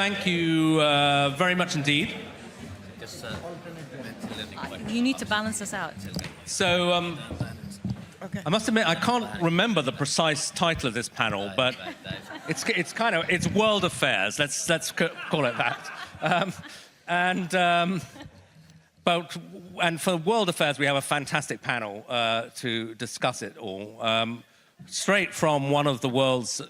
thank you very much indeed. You need to balance this out. So, Okay. I must admit, I can't remember the precise title of this panel, but it's World Affairs. Let's call it that. And for World Affairs, we have a fantastic panel to discuss it all. Straight from one of the world's,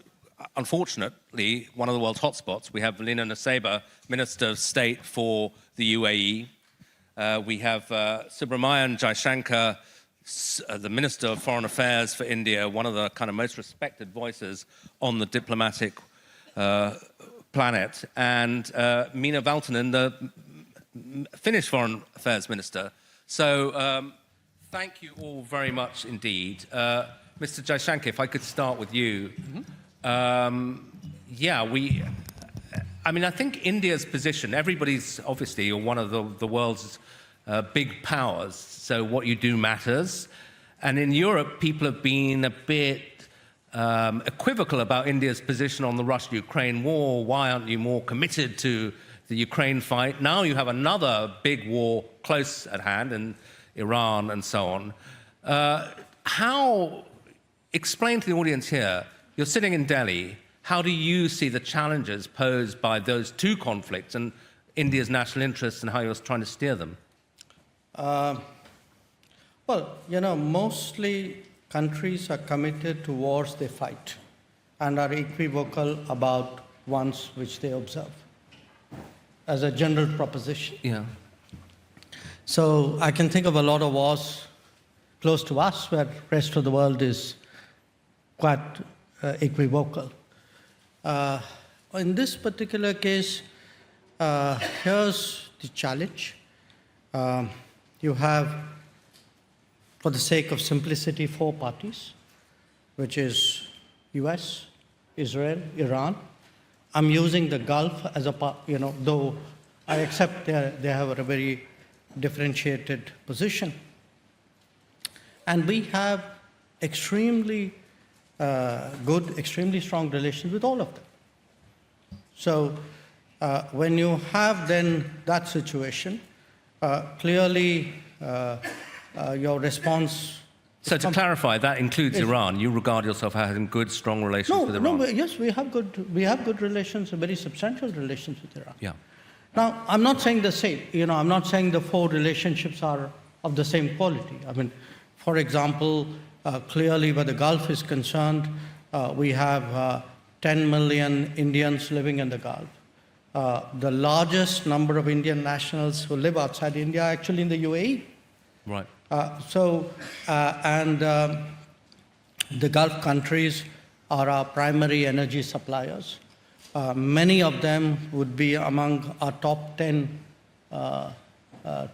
unfortunately, one of the world's hotspots, we have Lina Naseba, Minister of State for the UAE. We have Subramanian Jaishankar, the Minister of Foreign Affairs for India, one of the kind of most respected voices on the diplomatic planet, and Minna Valtonen, the Finnish Foreign Affairs Minister. So thank you all very much indeed. Mr. Jaishankar, if I could start with you. I think India's position, everybody's obviously one of the world's big powers, so what you do matters. And in Europe, people have been a bit equivocal about India's position on the Russia-Ukraine war. Why aren't you more committed to the Ukraine fight? Now you have another big war close at hand in Iran and so on. Explain to the audience here, you're sitting in Delhi, how do you see the challenges posed by those two conflicts and India's national interests and how you're trying to steer them? Mostly countries are committed to wars they fight and are equivocal about ones which they observe, as a general proposition. Yeah. So I can think of a lot of wars close to us where the rest of the world is quite equivocal. In this particular case, here's the challenge. You have, for the sake of simplicity, 4 parties, which is US, Israel, Iran. I'm using the Gulf as a part, though I accept they have a very differentiated position. And we have extremely good, extremely strong relations with all of them. So when you have then that situation, clearly your response... So to clarify, that includes Iran. You regard yourself as having good, strong relations with Iran? Yes, we have good relations, very substantial relations with Iran. Yeah. Now, I'm not saying the same. I'm not saying the 4 relationships are of the same quality. I mean, for example, clearly where the Gulf is concerned, we have 10 million Indians living in the Gulf. The largest number of Indian nationals who live outside India are actually in the UAE. Right. The Gulf countries are our primary energy suppliers. Many of them would be among our top 10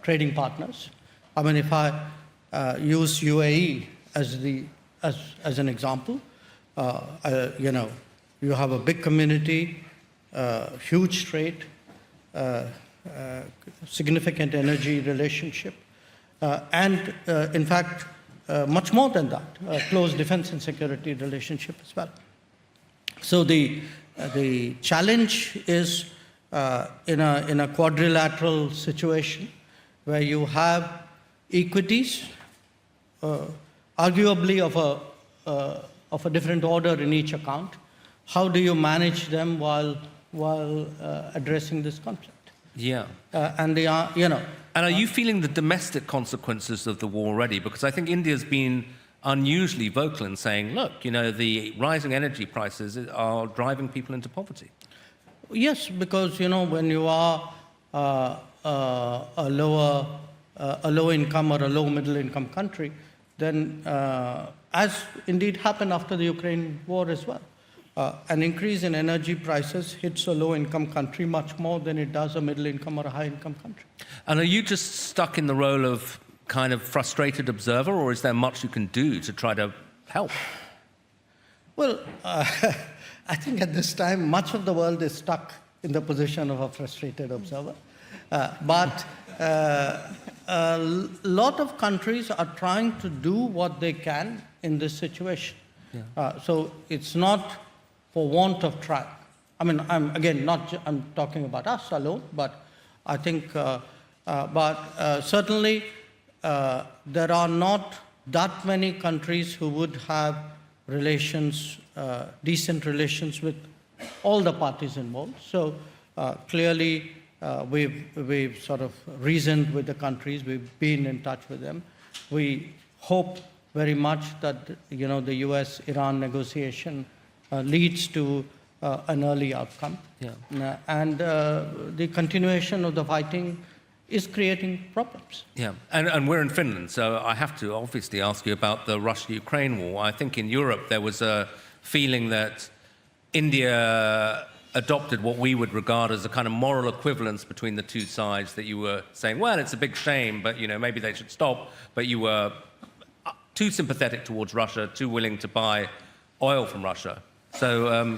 trading partners. I mean, if I use UAE as an example, you have a big community, huge trade, significant energy relationship, and in fact, much more than that, close defense and security relationship as well. So the challenge is in a quadrilateral situation where you have equities, arguably of a different order in each account. How do you manage them while addressing this conflict? Yeah. And are you feeling the domestic consequences of the war already? Because I think India's been unusually vocal in saying, look, the rising energy prices are driving people into poverty. Yes, because, when you are a low income or a low middle income country, then as indeed happened after the Ukraine war as well, an increase in energy prices hits a low-income country much more than it does a middle-income or a high-income country. And are you just stuck in the role of kind of frustrated observer, or is there much you can do to try to help? Well, I think at this time, much of the world is stuck in the position of a frustrated observer. But a lot of countries are trying to do what they can in this situation. Yeah. So it's not for want of trying. I mean, I'm again I'm talking about us alone, but I think, certainly there are not that many countries who would have relations, decent relations with all the parties involved. So clearly, we've sort of reasoned with the countries. We've been in touch with them. We hope very much that the U.S.-Iran negotiation leads to an early outcome. Yeah. And the continuation of the fighting is creating problems. Yeah, and we're in Finland, so I have to obviously ask you about the Russia-Ukraine war. I think in Europe there was a feeling that India adopted what we would regard as a kind of moral equivalence between the two sides, that you were saying, well, it's a big shame, but maybe they should stop, but you were too sympathetic towards Russia, too willing to buy oil from Russia. So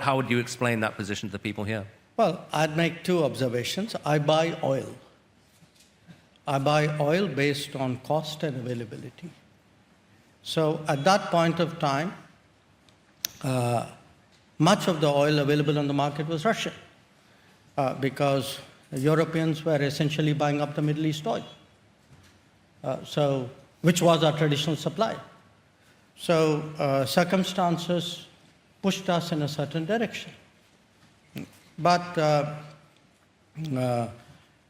how would you explain that position to the people here? Well, I'd make two observations. I buy oil. I buy oil based on cost and availability. So at that point of time, much of the oil available on the market was Russian, because Europeans were essentially buying up the Middle East oil, which was our traditional supply. So circumstances pushed us in a certain direction. But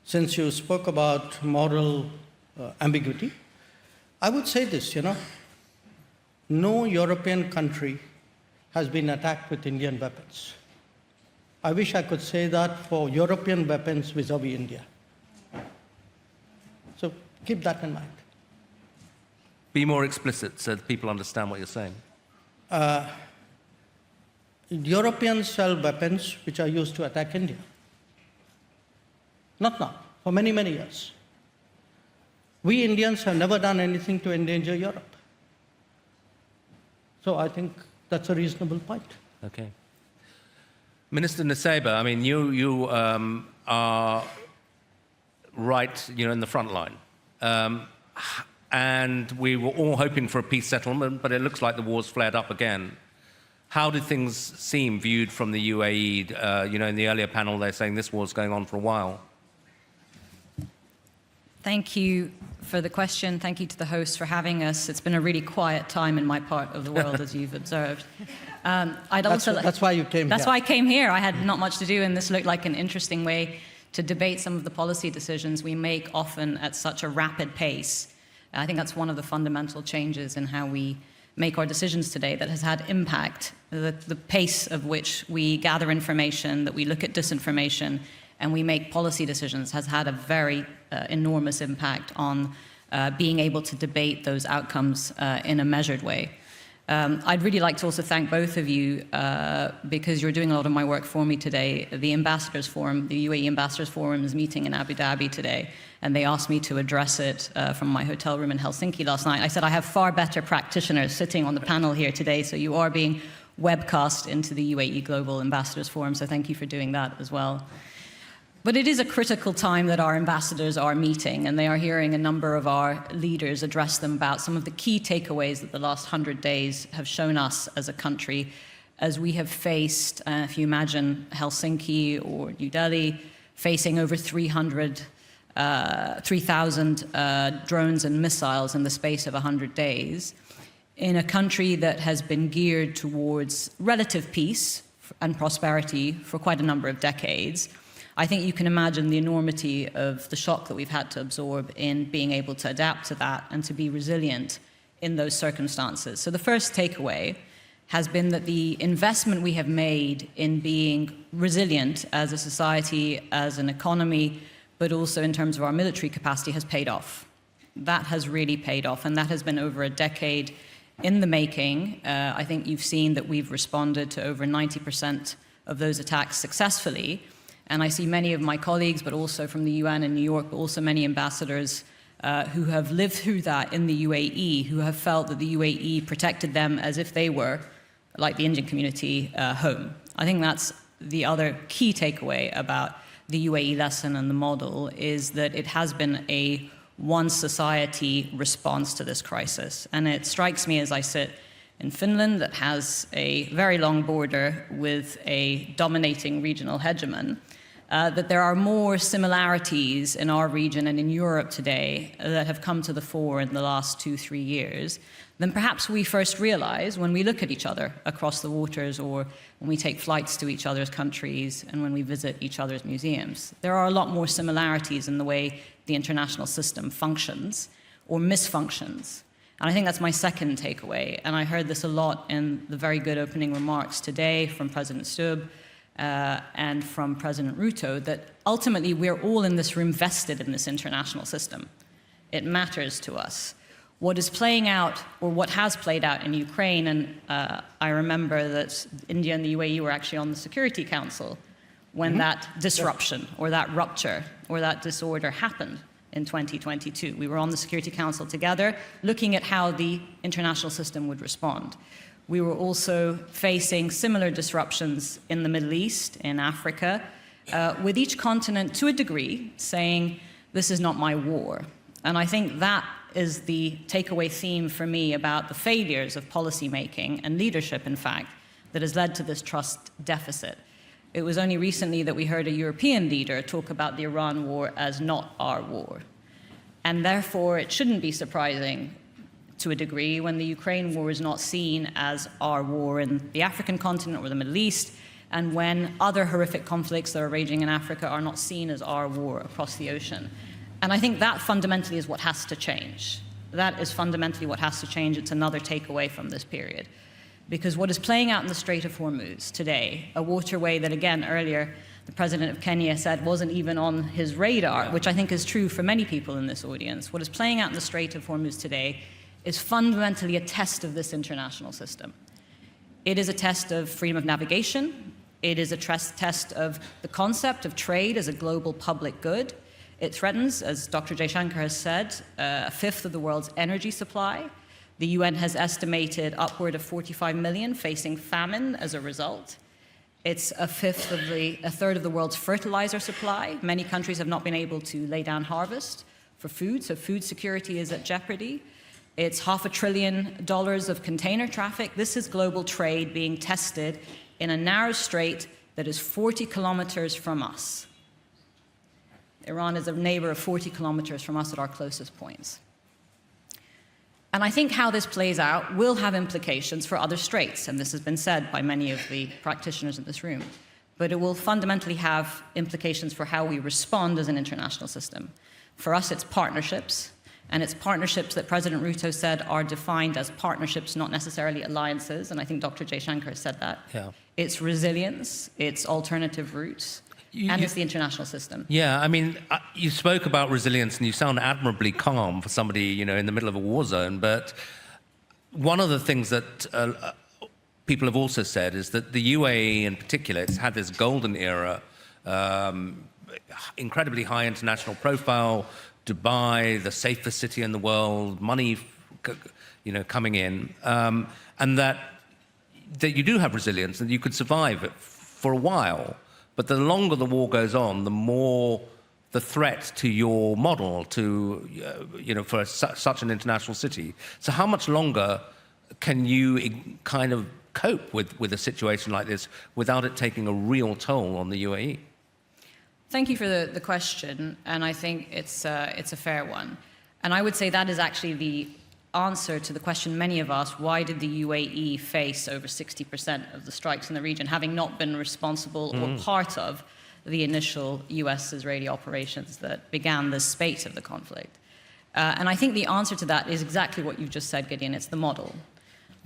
since you spoke about moral ambiguity, I would say this, no European country has been attacked with Indian weapons. I wish I could say that for European weapons vis-à-vis India. So keep that in mind. Be more explicit so that people understand what you're saying. Europeans sell weapons which are used to attack India. Not now, for many, many years. We Indians have never done anything to endanger Europe. So I think that's a reasonable point. Okay. Minister Naseba, I mean, you are right, in the front line. And we were all hoping for a peace settlement, but it looks like the war's flared up again. How did things seem viewed from the UAE? In the earlier panel, they're saying this war's going on for a while. Thank you for the question. Thank you to the hosts for having us. It's been a really quiet time in my part of the world, as you've observed. That's why you came here. That's why I came here. I had not much to do, and this looked like an interesting way to debate some of the policy decisions we make often at such a rapid pace. I think that's one of the fundamental changes in how we make our decisions today that has had impact. The pace of which we gather information, that we look at disinformation, and we make policy decisions has had a very enormous impact on being able to debate those outcomes in a measured way. I'd really like to also thank both of you because you're doing a lot of my work for me today. The Ambassadors Forum, the UAE Ambassadors Forum is meeting in Abu Dhabi today, and they asked me to address it from my hotel room in Helsinki last night. I said I have far better practitioners sitting on the panel here today, so you are being webcast into the UAE Global Ambassadors Forum, so thank you for doing that as well. But it is a critical time that our ambassadors are meeting, and they are hearing a number of our leaders address them about some of the key takeaways that the last 100 days have shown us as a country, as we have faced, if you imagine Helsinki or New Delhi, facing over 3,000 drones and missiles in the space of 100 days, in a country that has been geared towards relative peace and prosperity for quite a number of decades. I think you can imagine the enormity of the shock that we've had to absorb in being able to adapt to that and to be resilient in those circumstances. So the first takeaway has been that the investment we have made in being resilient as a society, as an economy, but also in terms of our military capacity has paid off. That has really paid off, and that has been over a decade in the making. I think you've seen that we've responded to over 90% of those attacks successfully. And I see many of my colleagues, but also from the UN in New York, but also many ambassadors who have lived through that in the UAE, who have felt that the UAE protected them as if they were, like the Indian community, home. I think that's the other key takeaway about the UAE lesson and the model, is that it has been a one society response to this crisis. And it strikes me as I sit in Finland that has a very long border with a dominating regional hegemon, that there are more similarities in our region and in Europe today that have come to the fore in the last 2-3 years than perhaps we first realize when we look at each other across the waters, or when we take flights to each other's countries and when we visit each other's museums. There are a lot more similarities in the way the international system functions or misfunctions. And I think that's my second takeaway. And I heard this a lot in the very good opening remarks today from President Stubb and from President Ruto, that ultimately we're all in this room vested in this international system. It matters to us. What is playing out, or what has played out in Ukraine, and I remember that India and the UAE were actually on the Security Council when that disruption or that rupture or that disorder happened in 2022. We were on the Security Council together looking at how the international system would respond. We were also facing similar disruptions in the Middle East, in Africa, with each continent to a degree saying, this is not my war. And I think that is the takeaway theme for me about the failures of policymaking and leadership, in fact, that has led to this trust deficit. It was only recently that we heard a European leader talk about the Iran war as not our war. And therefore, it shouldn't be surprising to a degree when the Ukraine war is not seen as our war in the African continent or the Middle East, and when other horrific conflicts that are raging in Africa are not seen as our war across the ocean. And I think that fundamentally is what has to change. That is fundamentally what has to change. It's another takeaway from this period. Because what is playing out in the Strait of Hormuz today, a waterway that, again, earlier, the president of Kenya said wasn't even on his radar, which I think is true for many people in this audience. What is playing out in the Strait of Hormuz today is fundamentally a test of this international system. It is a test of freedom of navigation. It is a test of the concept of trade as a global public good. It threatens, as Dr. Jaishankar has said, a fifth of the world's energy supply. The UN has estimated upward of 45 million facing famine as a result. It's a third of the world's fertilizer supply. Many countries have not been able to lay down harvest for food, so food security is at jeopardy. It's $500 billion of container traffic. This is global trade being tested in a narrow strait that is 40 kilometers from us. Iran is a neighbor of 40 kilometers from us at our closest points. And I think how this plays out will have implications for other straits, and this has been said by many of the practitioners in this room. But it will fundamentally have implications for how we respond as an international system. For us, it's partnerships, and it's partnerships that President Ruto said are defined as partnerships, not necessarily alliances, and I think Dr. Jaishankar said that. Yeah. It's resilience, it's alternative routes, and it's the international system. Yeah, I mean, you spoke about resilience and you sound admirably calm for somebody, you know, in the middle of a war zone. But one of the things that people have also said is that the UAE in particular, it's had this golden era, incredibly high international profile, Dubai, the safest city in the world, money, you know, coming in, and that you do have resilience and you could survive it for a while. But the longer the war goes on, the more the threat to your model, to, you know, for such an international city. So how much longer can you kind of cope with a situation like this without it taking a real toll on the UAE? Thank you for the question, and I think it's a fair one. And I would say that is actually the answer to the question many of us, why did the UAE face over 60% of the strikes in the region, having not been responsible or part of the initial US-Israeli operations that began the spate of the conflict? And I think the answer to that is exactly what you've just said, Gideon. It's the model.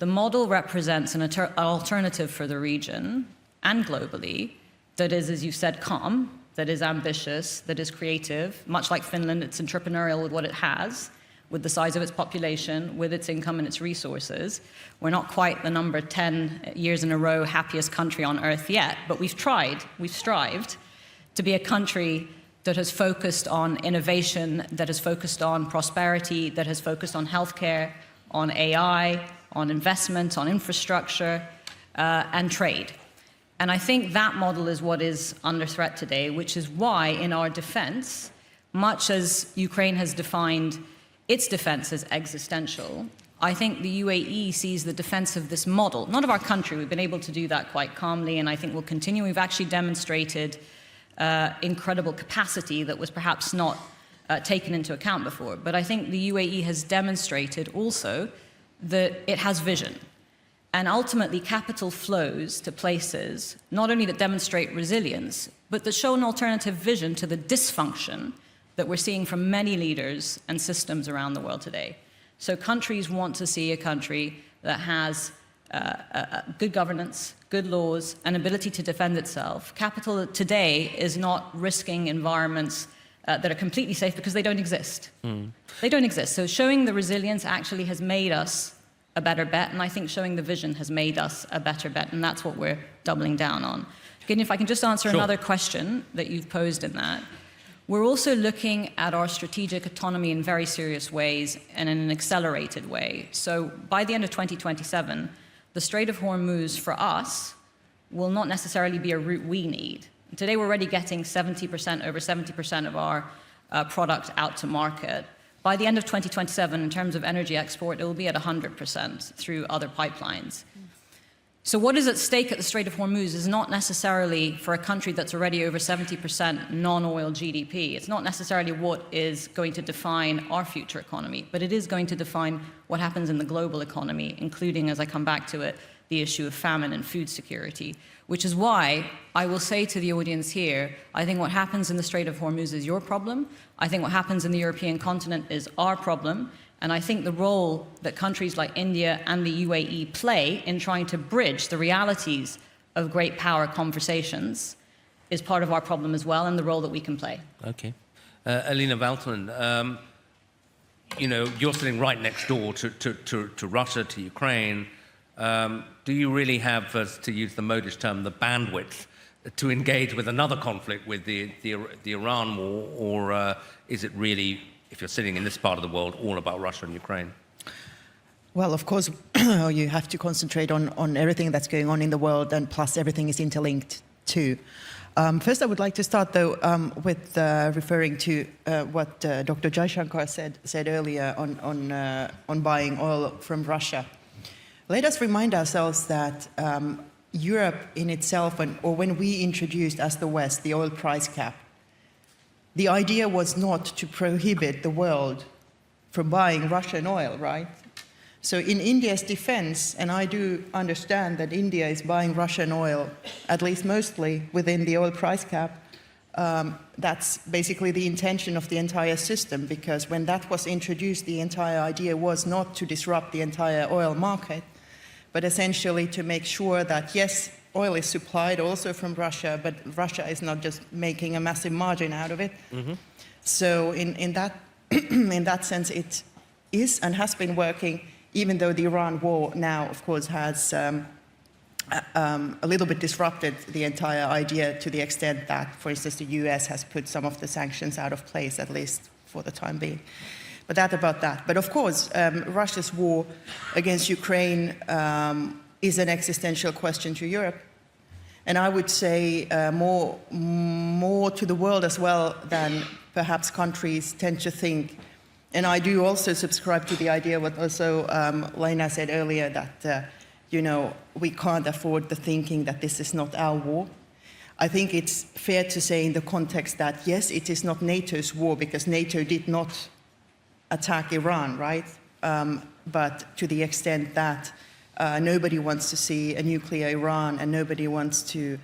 The model represents an alternative for the region and globally that is, as you said, calm, that is ambitious, that is creative. Much like Finland, it's entrepreneurial with what it has, with the size of its population, with its income and its resources. We're not quite the number 10 years in a row happiest country on earth yet, but we've strived to be a country that has focused on innovation, that has focused on prosperity, that has focused on healthcare, on AI, on investment, on infrastructure, and trade. And I think that model is what is under threat today, which is why in our defense, much as Ukraine has defined its defense as existential, I think the UAE sees the defense of this model, not of our country. We've been able to do that quite calmly, and I think we'll continue. We've actually demonstrated incredible capacity that was perhaps not taken into account before. But I think the UAE has demonstrated also that it has vision. And ultimately, capital flows to places not only that demonstrate resilience, but that show an alternative vision to the dysfunction that we're seeing from many leaders and systems around the world today. So countries want to see a country that has good governance, good laws, and ability to defend itself. Capital today is not risking environments that are completely safe because they don't exist. They don't exist. So showing the resilience actually has made us a better bet, and I think showing the vision has made us a better bet, and that's what we're doubling down on. Again, if I can just answer another question that you've posed in that. We're also looking at our strategic autonomy in very serious ways and in an accelerated way. So by the end of 2027, the Strait of Hormuz for us will not necessarily be a route we need. Today we're already getting over 70% of our product out to market. By the end of 2027, in terms of energy export, it will be at 100% through other pipelines. So what is at stake at the Strait of Hormuz is not necessarily for a country that's already over 70% non-oil GDP. It's not necessarily what is going to define our future economy, but it is going to define what happens in the global economy, including, as I come back to it, the issue of famine and food security, which is why I will say to the audience here, I think what happens in the Strait of Hormuz is your problem. I think what happens in the European continent is our problem. And I think the role that countries like India and the UAE play in trying to bridge the realities of great power conversations is part of our problem as well, and the role that we can play. Okay. Alina Valtonen, you know, you're sitting right next door to Russia, to Ukraine. Do you really have, to use the modish term, the bandwidth to engage with another conflict with the Iran war, or is it really, if you're sitting in this part of the world, all about Russia and Ukraine? Well, of course, you have to concentrate on everything that's going on in the world, and plus everything is interlinked too. First, I would like to start, though, with referring to what Dr. Jaishankar said earlier on buying oil from Russia. Let us remind ourselves that Europe in itself, or when we introduced as the West the oil price cap, the idea was not to prohibit the world from buying Russian oil, right? So in India's defense, and I do understand that India is buying Russian oil, at least mostly within the oil price cap, that's basically the intention of the entire system, because when that was introduced, the entire idea was not to disrupt the entire oil market, but essentially to make sure that, yes, oil is supplied also from Russia, but Russia is not just making a massive margin out of it. Mm-hmm. So in that sense, it is and has been working, even though the Iran war now, of course, has a little bit disrupted the entire idea to the extent that, for instance, the US has put some of the sanctions out of place, at least for the time being. But that about that. But of course, Russia's war against Ukraine is an existential question to Europe. And I would say more to the world as well than perhaps countries tend to think. And I do also subscribe to the idea what also Lena said earlier, that you know, we can't afford the thinking that this is not our war. I think it's fair to say in the context that, yes, it is not NATO's war, because NATO did not attack Iran, right? But to the extent that nobody wants to see a nuclear Iran, and nobody wants to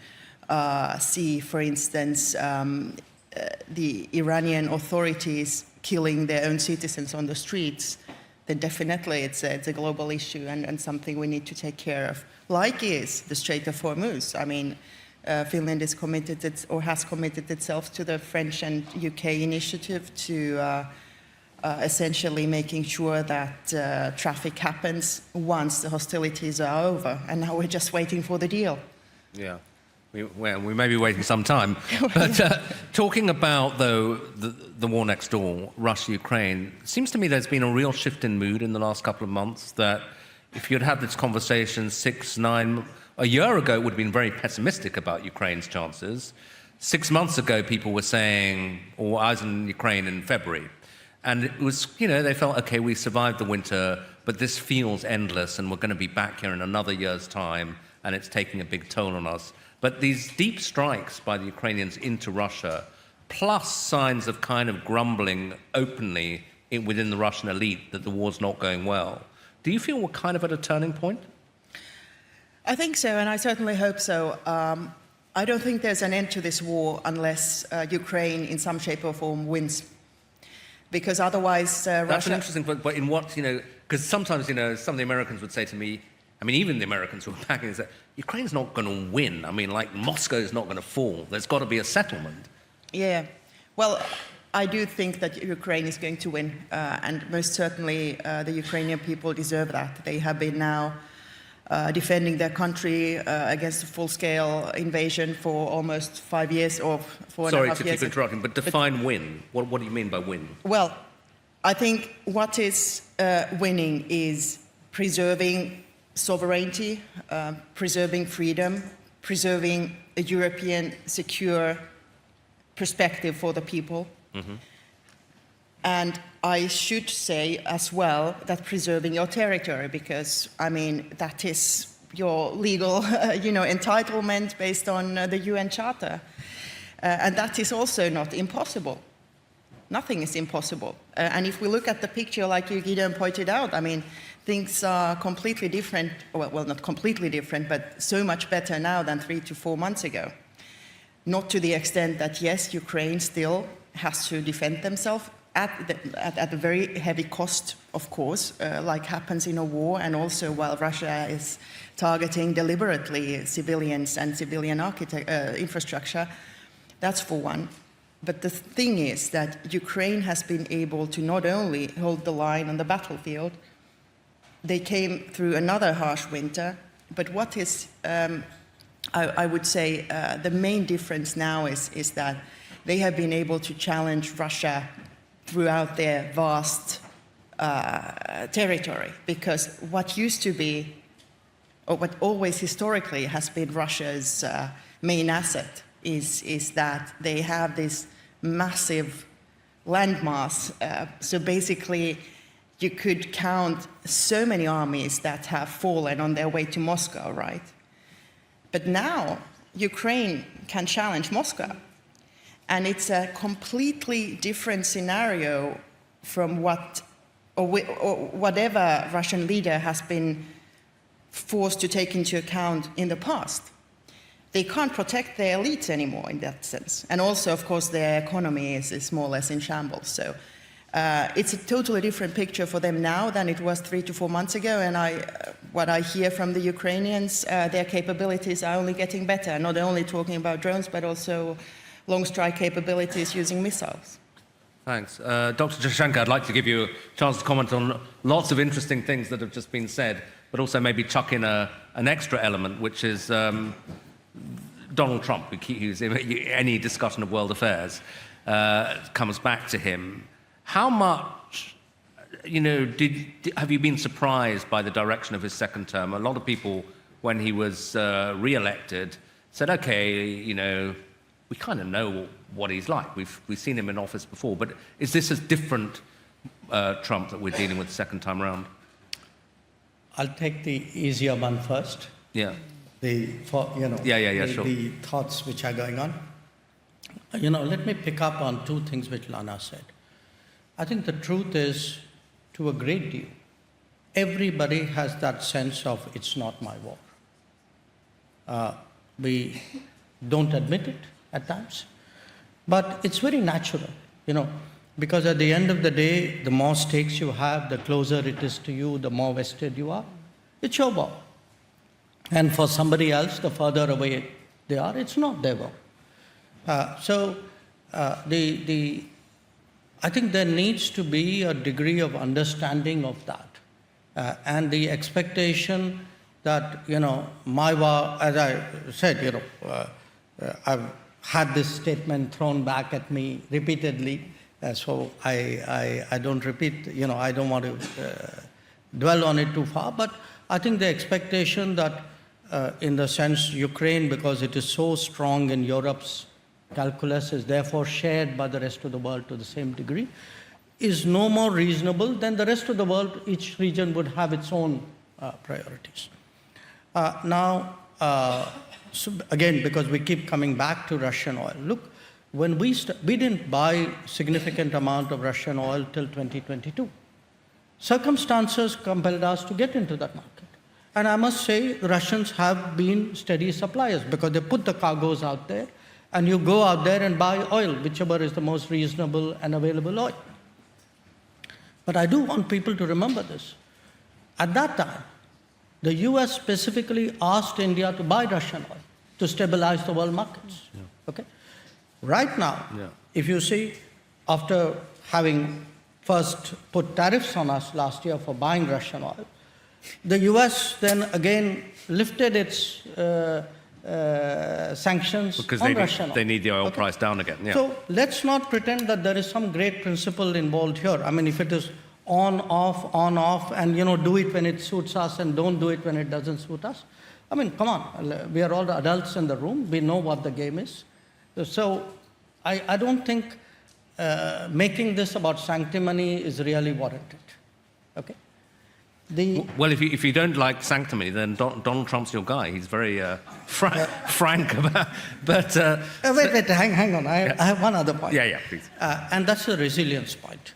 see, for instance, the Iranian authorities killing their own citizens on the streets, then definitely it's a global issue and something we need to take care of, like is the Strait of Hormuz. I mean, Finland is committed, or has committed itself to the French and UK initiative to essentially making sure that traffic happens once the hostilities are over. And now we're just waiting for the deal. Yeah. We may be waiting some time. But talking about, though, the war next door, Russia-Ukraine, it seems to me there's been a real shift in mood in the last couple of months, that if you'd had this conversation a year ago, it would have been very pessimistic about Ukraine's chances. 6 months ago, people were saying, or I was in Ukraine in February, And it was, they felt, okay, we survived the winter, but this feels endless, and we're going to be back here in another year's time, and it's taking a big toll on us. But these deep strikes by the Ukrainians into Russia, plus signs of kind of grumbling openly within the Russian elite that the war's not going well, do you feel we're kind of at a turning point? I think so, and I certainly hope so. I don't think there's an end to this war unless Ukraine, in some shape or form, wins. Because otherwise, That's Russia... an interesting point, but in what, because sometimes, some of the Americans would say to me, even the Americans who are backing this, Ukraine's not going to win. Moscow's not going to fall. There's got to be a settlement. Yeah. Well, I do think that Ukraine is going to win, and most certainly the Ukrainian people deserve that. They have been now defending their country against a full-scale invasion for almost 5 years or 4.5 years. Sorry to keep interrupting, but define win. What do you mean by win? Well, I think what is winning is preserving sovereignty, preserving freedom, preserving a European secure perspective for the people. Mm-hmm. And I should say as well that preserving your territory, because that is your legal entitlement based on the UN Charter. And that is also not impossible. Nothing is impossible. And if we look at the picture, like you, Gideon, pointed out, things are completely different, well, not completely different, but so much better now than 3 to 4 months ago. Not to the extent that, yes, Ukraine still has to defend themselves at a very heavy cost, of course, like happens in a war, and also while Russia is targeting deliberately civilians and civilian infrastructure. That's for one. But the thing is that Ukraine has been able to not only hold the line on the battlefield, they came through another harsh winter, but what is, I would say, the main difference now is that they have been able to challenge Russia throughout their vast territory, because what used to be, or what always historically has been Russia's main asset is that they have this massive landmass. So basically, you could count so many armies that have fallen on their way to Moscow, right? But now, Ukraine can challenge Moscow. And it's a completely different scenario from whatever Russian leader has been forced to take into account in the past. They can't protect their elites anymore in that sense. And also, of course, their economy is more or less in shambles. So it's a totally different picture for them now than it was 3 to 4 months ago. And what I hear from the Ukrainians, their capabilities are only getting better, not only talking about drones, but also long strike capabilities using missiles. Thanks. Dr. Jaishankar, I'd like to give you a chance to comment on lots of interesting things that have just been said, but also maybe chuck in an extra element, which is Donald Trump, any discussion of world affairs comes back to him. How much, have you been surprised by the direction of his second term? A lot of people, when he was re-elected, said, okay, we kind of know what he's like. We've seen him in office before, but is this a different Trump that we're dealing with the second time around? I'll take the easier one first. Yeah. The thoughts which are going on. Let me pick up on two things which Lana said. I think the truth is, to a great deal, everybody has that sense of it's not my war. We don't admit it at times, but it's very natural, because at the end of the day, the more stakes you have, the closer it is to you, the more vested you are. It's your war. And for somebody else, the further away they are, it's not their war. I think there needs to be a degree of understanding of that, and the expectation that, my war, as I said, I've had this statement thrown back at me repeatedly, so I don't repeat, I don't want to dwell on it too far, but I think the expectation that in the sense Ukraine, because it is so strong in Europe's calculus, is therefore shared by the rest of the world to the same degree. is no more reasonable than the rest of the world. Each region would have its own priorities. So again, because we keep coming back to Russian oil, look, when we didn't buy significant amount of Russian oil till 2022. Circumstances compelled us to get into that market. And I must say, the Russians have been steady suppliers because they put the cargoes out there, and you go out there and buy oil, whichever is the most reasonable and available oil. But I do want people to remember this. At that time, the US specifically asked India to buy Russian oil to stabilize the world markets. Yeah. Okay? Right now, if you see, after having first put tariffs on us last year for buying Russian oil, the US then again lifted its sanctions because on Russian oil. They need the oil price down again. Yeah. So let's not pretend that there is some great principle involved here. I mean, if it is on, off, and do it when it suits us and don't do it when it doesn't suit us. I mean, come on, we are all the adults in the room. We know what the game is. So I don't think making this about sanctimony is really warranted. Okay. Well, if you don't like sanctimony, then Donald Trump's your guy. He's very frank about. But wait, hang on. I have one other point. Yeah, please. And that's the resilience point.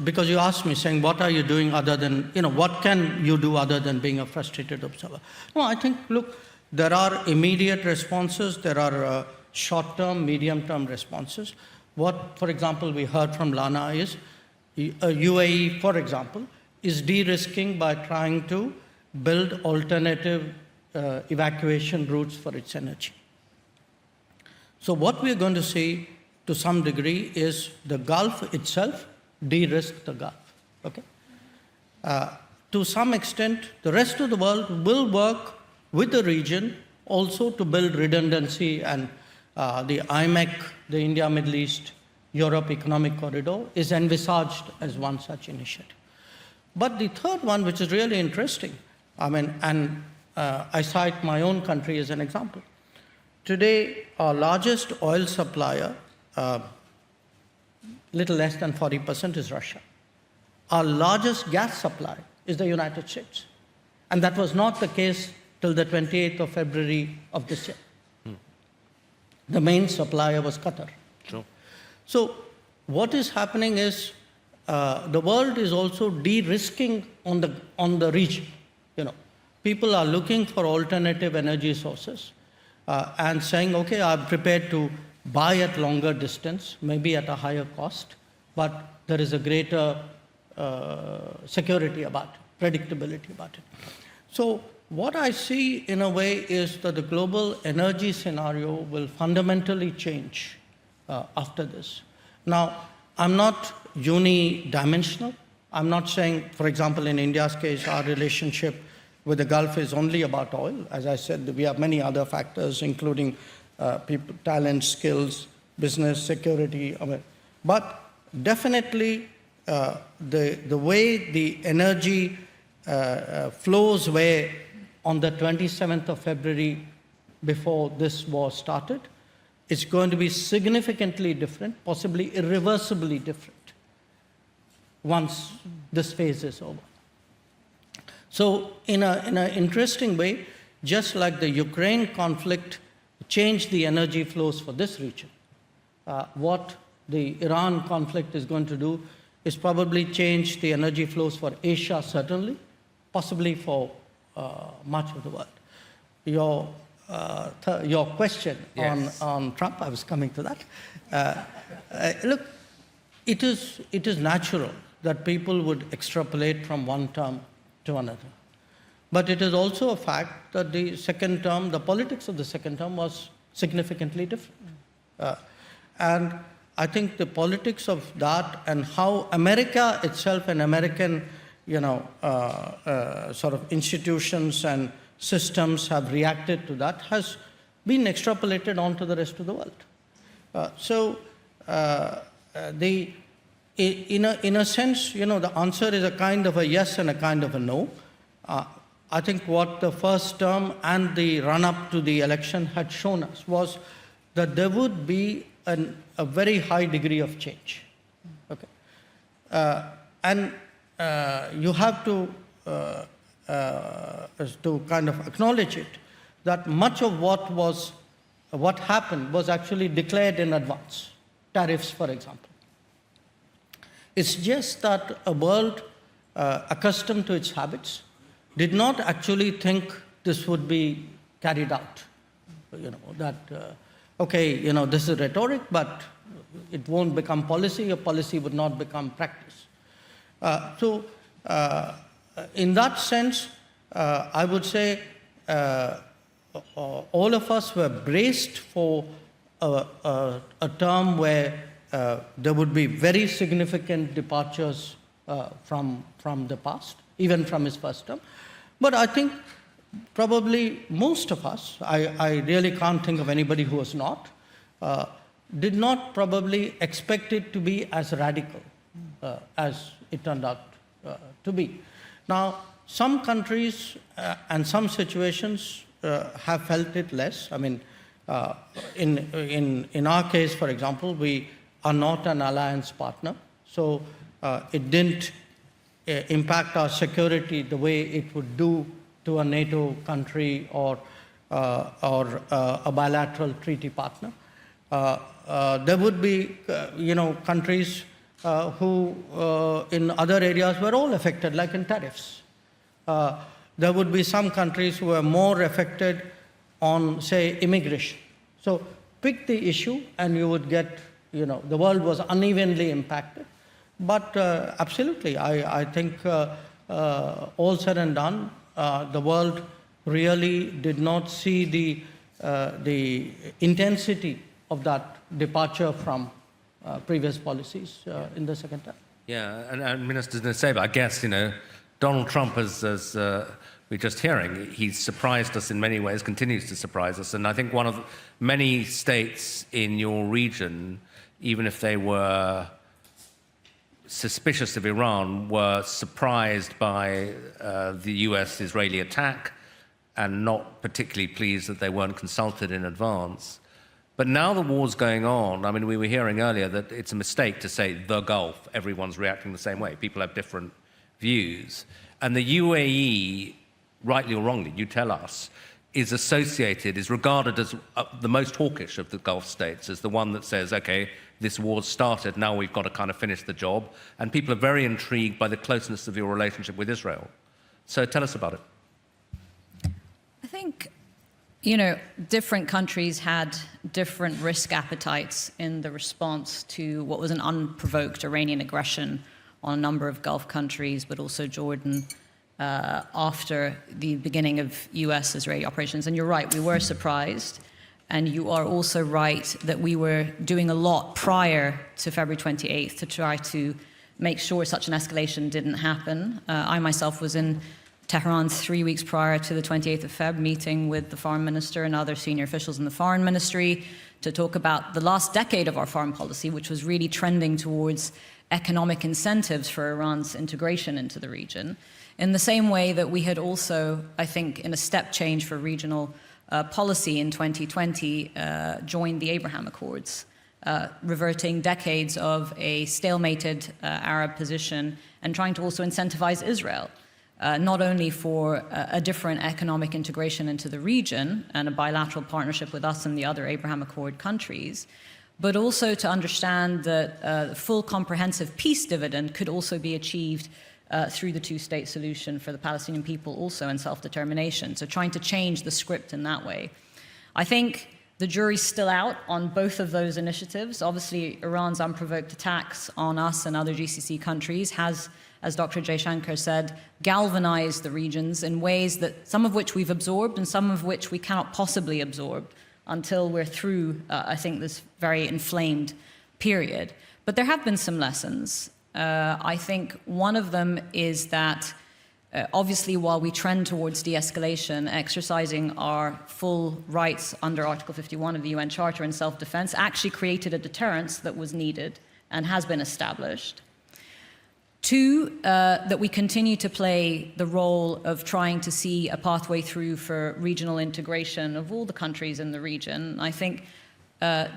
Because you asked me saying, what are you doing other than, what can you do other than being a frustrated observer? No, I think, look, there are immediate responses, there are short-term, medium-term responses. What, for example, we heard from Lana is, UAE, for example, is de-risking by trying to build alternative evacuation routes for its energy. So what we're going to see to some degree is the Gulf itself de-risk the Gulf. Okay? To some extent, the rest of the world will work with the region also to build redundancy, and the IMEC, the India, Middle East, Europe Economic Corridor, is envisaged as one such initiative. But the third one, which is really interesting, I cite my own country as an example. Today, our largest oil supplier, little less than 40% is Russia. Our largest gas supply is the United States. And that was not the case till the 28th of February of this year. The main supplier was Qatar. Sure. So what is happening is the world is also de-risking on the region. People are looking for alternative energy sources and saying, okay, I'm prepared to buy at longer distance, maybe at a higher cost, but there is a greater security about it, predictability about it. So what I see in a way is that the global energy scenario will fundamentally change after this. Now, I'm not unidimensional. I'm not saying, for example, in India's case, our relationship with the Gulf is only about oil. As I said, we have many other factors, including people, talent, skills, business, security. But definitely, the way the energy flows were on the 27th of February before this war started, it's going to be significantly different, possibly irreversibly different, once this phase is over. So in an interesting way, just like the Ukraine conflict changed the energy flows for this region, what the Iran conflict is going to do is probably change the energy flows for Asia, certainly, possibly for much of the world. Your question on Trump, I was coming to that. Look, it is natural that people would extrapolate from one term to another. But it is also a fact that the second term, the politics of the second term was significantly different. And I think the politics of that and how America itself and American sort of institutions and systems have reacted to that has been extrapolated onto the rest of the world. In a sense, the answer is a kind of a yes and a kind of a no. I think what the first term and the run-up to the election had shown us was that there would be a very high degree of change. Okay, and you have to kind of acknowledge it, that much of what happened was actually declared in advance. Tariffs, for example. It's just that a world accustomed to its habits did not actually think this would be carried out. Okay, this is rhetoric, but it won't become policy, or policy would not become practice. So in that sense, I would say all of us were braced for a term where there would be very significant departures from the past, even from his first term. But I think probably most of us, I really can't think of anybody who was not, did not probably expect it to be as radical as it turned out to be. Now, some countries and some situations have felt it less. I mean, in our case, for example, we are not an alliance partner, so it didn't impact our security the way it would do to a NATO country or a bilateral treaty partner. There would be, countries who in other areas were all affected, like in tariffs. There would be some countries who were more affected on, say, immigration. So pick the issue and you would get, the world was unevenly impacted. But absolutely, I think all said and done, the world really did not see the intensity of that departure from previous policies in the second term. Yeah, and Minister Nusseibeh, I guess, Donald Trump, as we're just hearing, he's surprised us in many ways, continues to surprise us. And I think one of many states in your region, even if they were suspicious of Iran, were surprised by the US-Israeli attack and not particularly pleased that they weren't consulted in advance. But now the war's going on. I mean, we were hearing earlier that it's a mistake to say the Gulf, everyone's reacting the same way. People have different views. And the UAE, rightly or wrongly, you tell us, is regarded as the most hawkish of the Gulf states, as the one that says, okay, this war's started, now we've got to kind of finish the job. And people are very intrigued by the closeness of your relationship with Israel. So tell us about it. I think, different countries had different risk appetites in the response to what was an unprovoked Iranian aggression on a number of Gulf countries, but also Jordan, after the beginning of US-Israeli operations. And you're right, we were surprised. And you are also right that we were doing a lot prior to February 28th to try to make sure such an escalation didn't happen. I myself was in Tehran 3 weeks prior to the 28th of Feb, meeting with the foreign minister and other senior officials in the foreign ministry to talk about the last decade of our foreign policy, which was really trending towards economic incentives for Iran's integration into the region. In the same way that we had also, I think, in a step change for regional policy in 2020, joined the Abraham Accords, reverting decades of a stalemated Arab position and trying to also incentivize Israel, not only for a different economic integration into the region and a bilateral partnership with us and the other Abraham Accord countries, but also to understand that the full comprehensive peace dividend could also be achieved through the two-state solution for the Palestinian people also and self-determination. So trying to change the script in that way. I think the jury's still out on both of those initiatives. Obviously, Iran's unprovoked attacks on us and other GCC countries has, as Dr. Jaishankar said, galvanized the regions in ways that some of which we've absorbed and some of which we cannot possibly absorb until we're through, I think, this very inflamed period. But there have been some lessons. I think one of them is that obviously while we trend towards de-escalation, exercising our full rights under Article 51 of the UN Charter in self-defense actually created a deterrence that was needed and has been established. Two, that we continue to play the role of trying to see a pathway through for regional integration of all the countries in the region. I think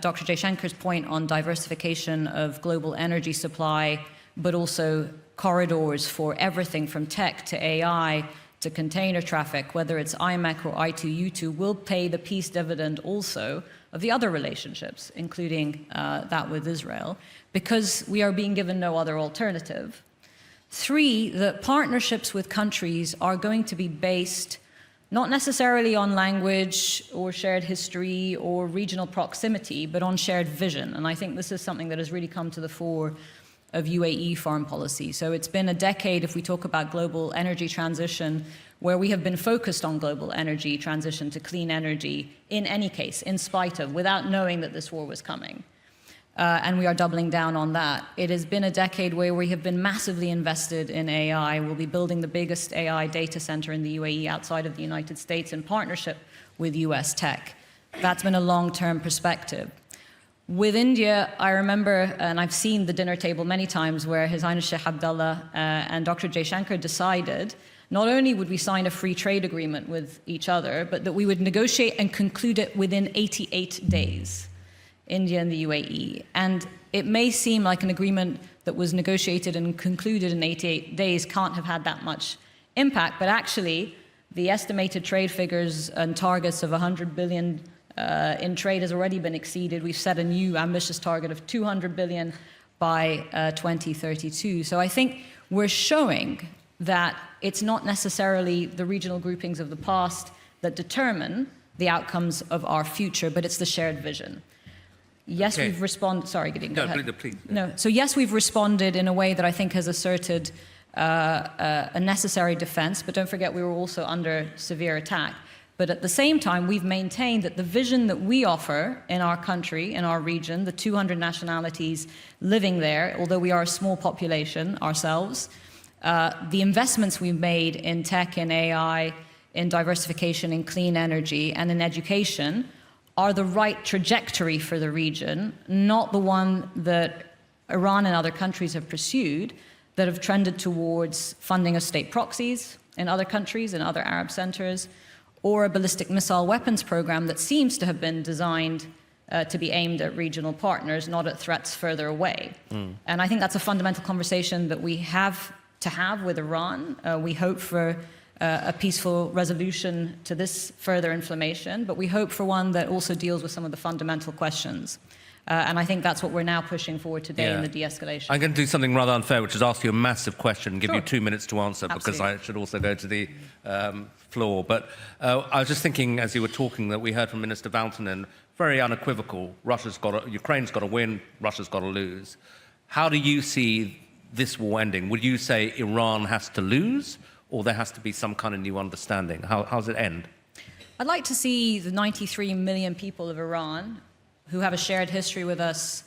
Dr. Jaishankar's point on diversification of global energy supply, but also corridors for everything from tech to AI to container traffic, whether it's IMEC or I2U2, will pay the peace dividend also of the other relationships, including that with Israel, because we are being given no other alternative. 3, the partnerships with countries are going to be based not necessarily on language or shared history or regional proximity, but on shared vision. And I think this is something that has really come to the fore of UAE foreign policy. So it's been a decade, if we talk about global energy transition, where we have been focused on global energy transition to clean energy in any case, in spite of, without knowing that this war was coming. And we are doubling down on that. It has been a decade where we have been massively invested in AI. We'll be building the biggest AI data center in the UAE outside of the United States in partnership with US tech. That's been a long-term perspective. With India, I remember, and I've seen the dinner table many times, where His Highness Sheikh Abdullah and Dr. Jaishankar decided not only would we sign a free trade agreement with each other, but that we would negotiate and conclude it within 88 days. India and the UAE. And it may seem like an agreement that was negotiated and concluded in 88 days can't have had that much impact, but actually the estimated trade figures and targets of 100 billion in trade has already been exceeded. We've set a new ambitious target of 200 billion by 2032. So I think we're showing that it's not necessarily the regional groupings of the past that determine the outcomes of our future, but it's the shared vision. Yes, we've responded. Sorry, Gideon, go ahead. Please. No, so yes, we've responded in a way that I think has asserted a necessary defense, but don't forget we were also under severe attack. But at the same time, we've maintained that the vision that we offer in our country, in our region, the 200 nationalities living there, although we are a small population ourselves, the investments we've made in tech, in AI, in diversification, in clean energy, and in education are the right trajectory for the region, not the one that Iran and other countries have pursued that have trended towards funding of state proxies in other countries, in other Arab centers, or a ballistic missile weapons program that seems to have been designed to be aimed at regional partners, not at threats further away. And I think that's a fundamental conversation that we have to have with Iran. We hope for a peaceful resolution to this further inflammation, but we hope for one that also deals with some of the fundamental questions. And I think that's what we're now pushing forward today in the de-escalation. I'm going to do something rather unfair, which is ask you a massive question and give you 2 minutes to answer. Absolutely. Because I should also go to the floor. But I was just thinking, as you were talking, that we heard from Minister Valtonen, very unequivocal, Ukraine's got to win, Russia's got to lose. How do you see this war ending? Would you say Iran has to lose, or there has to be some kind of new understanding? How does it end? I'd like to see the 93 million people of Iran who have a shared history with us,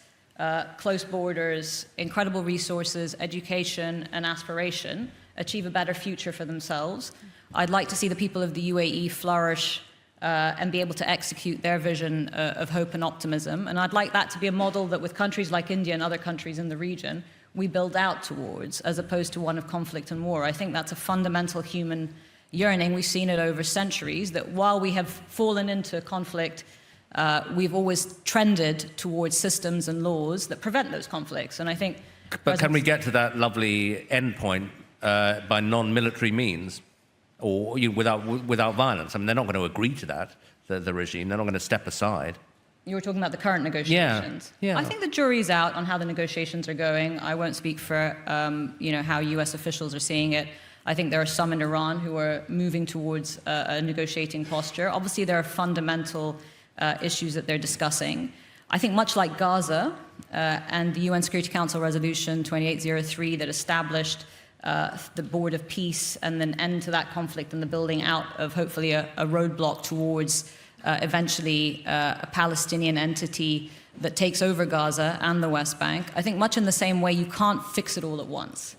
close borders, incredible resources, education, and aspiration, achieve a better future for themselves. I'd like to see the people of the UAE flourish and be able to execute their vision of hope and optimism. And I'd like that to be a model that with countries like India and other countries in the region, we build out towards, as opposed to one of conflict and war. I think that's a fundamental human yearning. We've seen it over centuries, that while we have fallen into conflict, we've always trended towards systems and laws that prevent those conflicts. And I think... But can we get to that lovely endpoint by non-military means, or without violence? I mean, they're not going to agree to that, the regime. They're not going to step aside. You were talking about the current negotiations. Yeah. I think the jury's out on how the negotiations are going. I won't speak for how US officials are seeing it. I think there are some in Iran who are moving towards a negotiating posture. Obviously, there are fundamental issues that they're discussing. I think much like Gaza and the UN Security Council Resolution 2803 that established the Board of Peace and an end to that conflict and the building out of hopefully a roadblock towards eventually a Palestinian entity that takes over Gaza and the West Bank. I think much in the same way, you can't fix it all at once.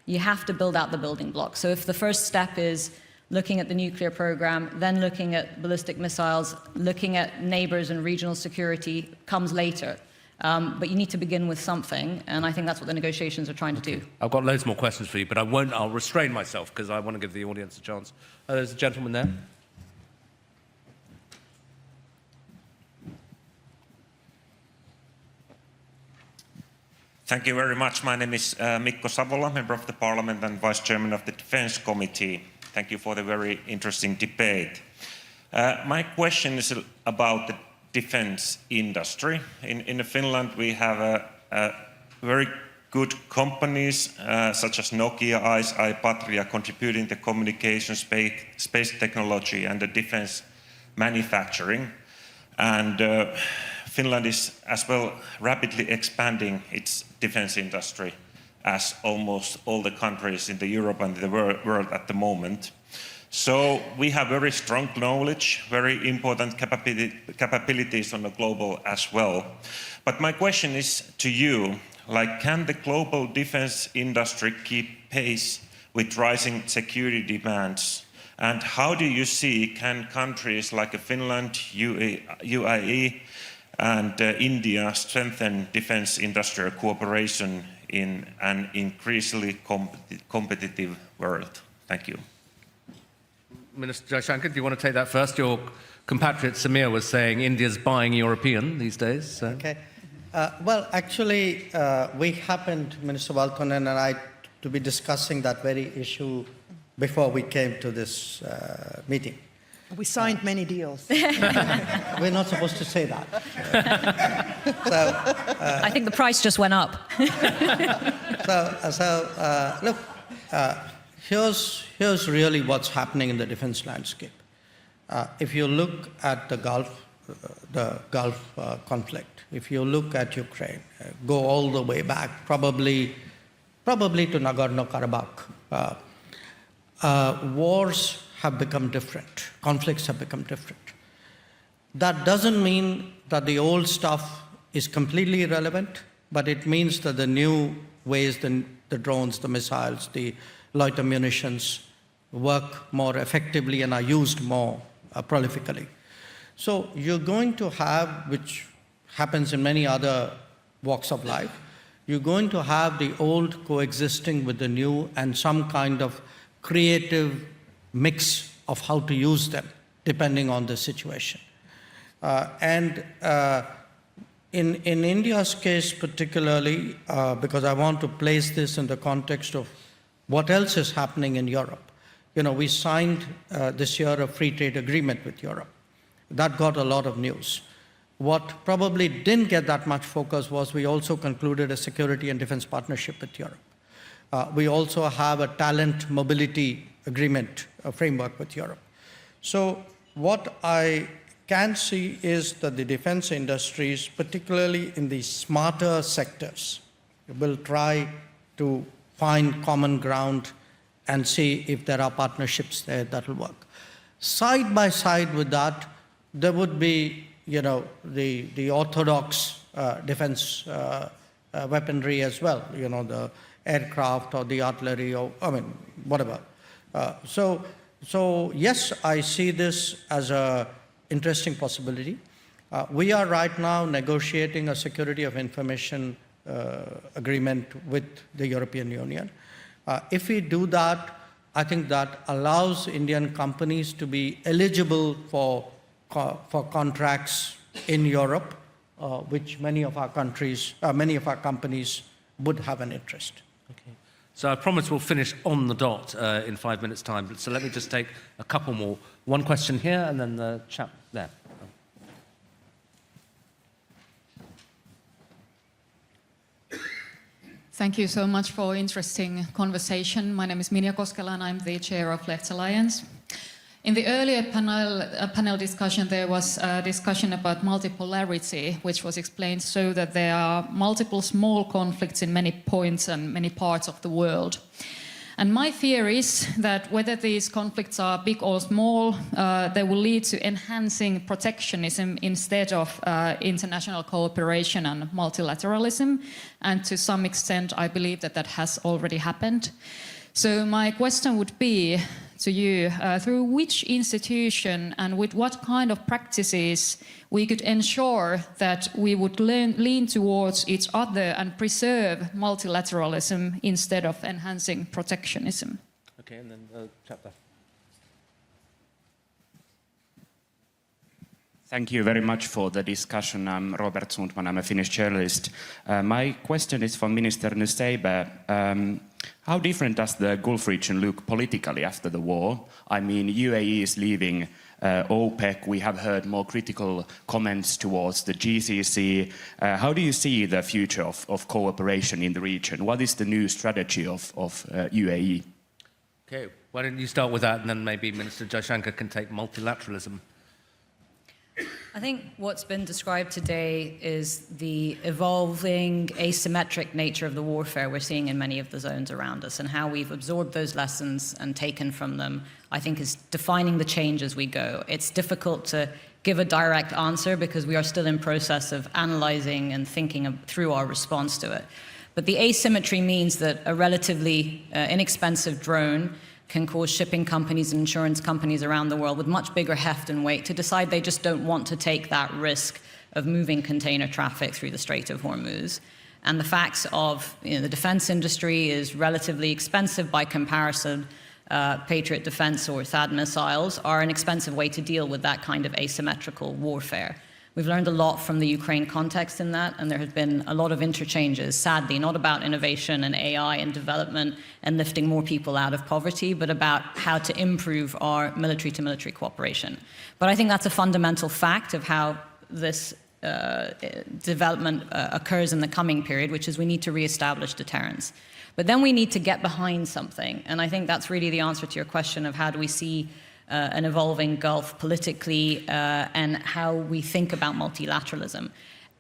You have to build out the building blocks. So if the first step is looking at the nuclear program, then looking at ballistic missiles, looking at neighbors and regional security comes later. But you need to begin with something, and I think that's what the negotiations are trying to do. I've got loads more questions for you, but I'll restrain myself because I want to give the audience a chance. There's a gentleman there. Thank you very much. My name is Mikko Savola, Member of the Parliament and Vice Chairman of the Defence Committee. Thank you for the very interesting debate. My question is about the defence industry. In Finland, we have very good companies such as Nokia, ICE, Patria contributing to communication, space technology and the defence manufacturing. And Finland is as well rapidly expanding its defence industry as almost all the countries in Europe and the world at the moment. So we have very strong knowledge, very important capabilities on the global as well. But my question is to you, like, can the global defence industry keep pace with rising security demands? And how do you see, can countries like Finland, UAE and India strengthen defence industrial cooperation in an increasingly competitive world? Thank you. Minister Jaishankar, do you want to take that first? Your compatriot Samir was saying India's buying European these days. So. Okay. Well, actually, we happened, Minister Valtonen and I, to be discussing that very issue before we came to this meeting. We signed many deals. We're not supposed to say that. I think the price just went up. Look, here's really what's happening in the defense landscape. If you look at the Gulf conflict, if you look at Ukraine, go all the way back, probably to Nagorno-Karabakh, wars have become different. Conflicts have become different. That doesn't mean that the old stuff is completely irrelevant, but it means that the new ways, the drones, the missiles, the loiter munitions work more effectively and are used more prolifically. So you're going to have, which happens in many other walks of life, you're going to have the old coexisting with the new and some kind of creative mix of how to use them, depending on the situation. In India's case particularly, because I want to place this in the context of what else is happening in Europe. You know, we signed this year a free trade agreement with Europe. That got a lot of news. What probably didn't get that much focus was we also concluded a security and defense partnership with Europe. We also have a talent mobility agreement, a framework with Europe. So what I can see is that the defense industries, particularly in the smarter sectors, will try to find common ground and see if there are partnerships there that will work. Side by side with that, there would be, you know, the orthodox defense weaponry as well, you know, the aircraft or the artillery or, I mean, whatever. So yes, I see this as an interesting possibility. We are right now negotiating a security of information agreement with the European Union. If we do that, I think that allows Indian companies to be eligible for contracts in Europe, which many of our companies would have an interest. Okay. So I promise we'll finish on the dot in 5 minutes' time. So let me just take a couple more. One question here, and then the chap there. Thank you so much for interesting conversation. My name is Minja Koskela and I'm the chair of Left Alliance. In the earlier panel discussion, there was a discussion about multipolarity, which was explained so that there are multiple small conflicts in many points and many parts of the world. And my fear is that whether these conflicts are big or small, they will lead to enhancing protectionism instead of international cooperation and multilateralism. And to some extent, I believe that that has already happened. So my question would be to you, through which institution and with what kind of practices we could ensure that we would lean towards each other and preserve multilateralism instead of enhancing protectionism? Okay, and then chapter. Thank you very much for the discussion. I'm Robert Sundman, I'm a Finnish journalist. My question is for Minister Nysteiber. How different does the Gulf region look politically after the war? I mean, UAE is leaving OPEC. We have heard more critical comments towards the GCC. How do you see the future of cooperation in the region? What is the new strategy of UAE? Okay, why don't you start with that, and then maybe Minister Jaishankar can take multilateralism. I think what's been described today is the evolving asymmetric nature of the warfare we're seeing in many of the zones around us, and how we've absorbed those lessons and taken from them, I think, is defining the change as we go. It's difficult to give a direct answer because we are still in process of analyzing and thinking through our response to it. But the asymmetry means that a relatively inexpensive drone can cause shipping companies and insurance companies around the world with much bigger heft and weight to decide they just don't want to take that risk of moving container traffic through the Strait of Hormuz. And the facts of the defense industry is relatively expensive by comparison. Patriot defense or THAAD missiles are an expensive way to deal with that kind of asymmetrical warfare. We've learned a lot from the Ukraine context in that, and there have been a lot of interchanges, sadly, not about innovation and AI and development and lifting more people out of poverty, but about how to improve our military-to-military cooperation. But I think that's a fundamental fact of how this development occurs in the coming period, which is we need to reestablish deterrence. But then we need to get behind something, and I think that's really the answer to your question of how do we see an evolving Gulf politically and how we think about multilateralism.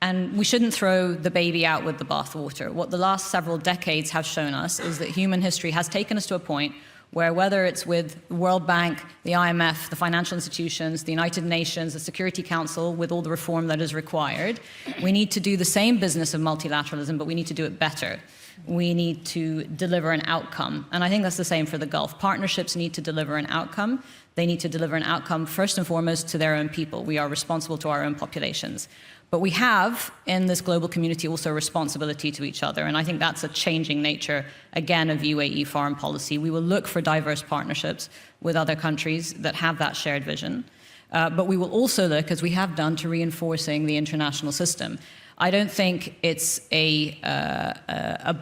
And we shouldn't throw the baby out with the bathwater. What the last several decades have shown us is that human history has taken us to a point where, whether it's with the World Bank, the IMF, the financial institutions, the United Nations, the Security Council, with all the reform that is required, we need to do the same business of multilateralism, but we need to do it better. We need to deliver an outcome. And I think that's the same for the Gulf. Partnerships need to deliver an outcome. They need to deliver an outcome first and foremost to their own people. We are responsible to our own populations. But we have, in this global community, also a responsibility to each other. And I think that's a changing nature, again, of UAE foreign policy. We will look for diverse partnerships with other countries that have that shared vision. But we will also look, as we have done, to reinforcing the international system. I don't think it's a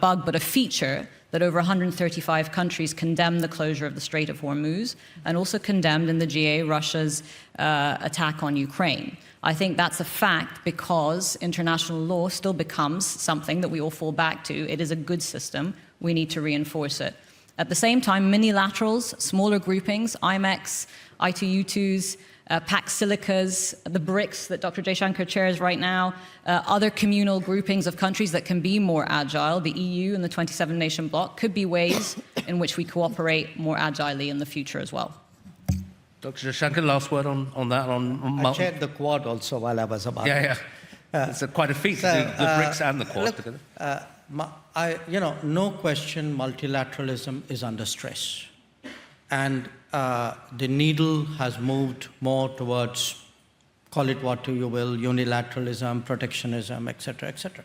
bug, but a feature that over 135 countries condemned the closure of the Strait of Hormuz and also condemned in the GA Russia's attack on Ukraine. I think that's a fact because international law still becomes something that we all fall back to. It is a good system. We need to reinforce it. At the same time, minilaterals, smaller groupings, IMEX, I2U2s, Pax Silicas, the BRICS that Dr. Jaishankar chairs right now, other communal groupings of countries that can be more agile, the EU and the 27-nation bloc, could be ways in which we cooperate more agilely in the future as well. Dr. Jaishankar, last word on that. I chaired the Quad also while I was about. Yeah. It's quite a feat to do the BRICS and the Quad together. No question, multilateralism is under stress. And the needle has moved more towards, call it what you will, unilateralism, protectionism, etc., etc.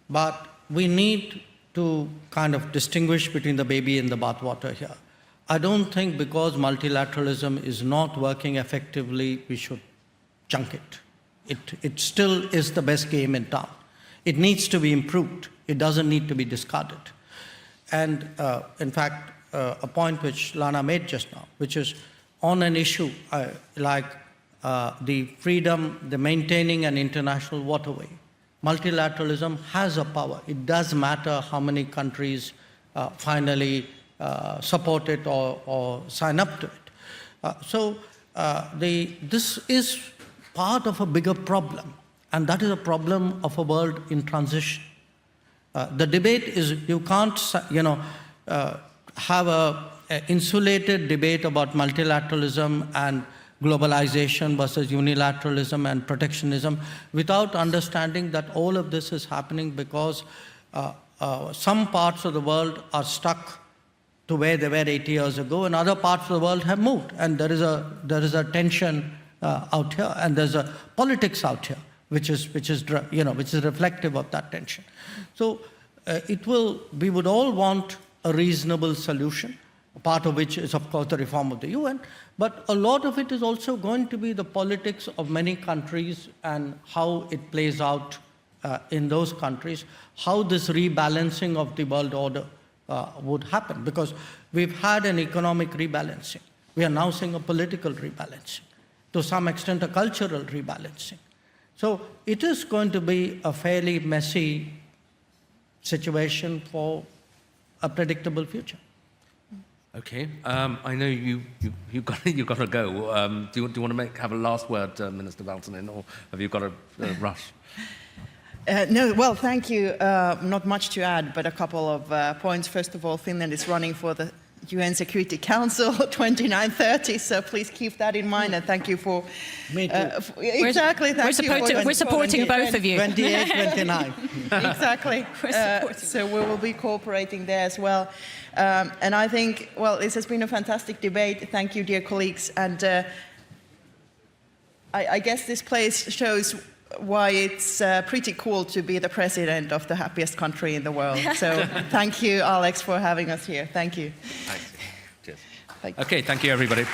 But we need to kind of distinguish between the baby and the bathwater here. I don't think because multilateralism is not working effectively, we should junk it. It still is the best game in town. It needs to be improved. It doesn't need to be discarded. And in fact, a point which Lana made just now, which is on an issue like the freedom, the maintaining an international waterway. Multilateralism has a power. It does matter how many countries finally support it or sign up to it. This is part of a bigger problem, and that is a problem of a world in transition. The debate is you can't, have an insulated debate about multilateralism and globalization versus unilateralism and protectionism without understanding that all of this is happening because some parts of the world are stuck to where they were 80 years ago, and other parts of the world have moved. And there is a tension out here, and there's a politics out here, which is reflective of that tension. So we would all want a reasonable solution. part of which is, of course, the reform of the UN, but a lot of it is also going to be the politics of many countries and how it plays out in those countries, how this rebalancing of the world order would happen, because we've had an economic rebalancing. We are now seeing a political rebalancing, to some extent a cultural rebalancing. So it is going to be a fairly messy situation for a predictable future. Okay, I know you've got to go. Do you want to have a last word, Minister Valtonen, or have you got to rush? No, well, thank you. Not much to add, but a couple of points. First of all, Finland is running for the UN Security Council 29-30, so please keep that in mind, and thank you for... Me too. Exactly, We're supporting both of you. 28, 29. Exactly. So we will be cooperating there as well. And I think, well, this has been a fantastic debate. Thank you, dear colleagues. And I guess this place shows why it's pretty cool to be the president of the happiest country in the world. So thank you, Alex, for having us here. Thank you. Thanks. Cheers. Okay, thank you, everybody.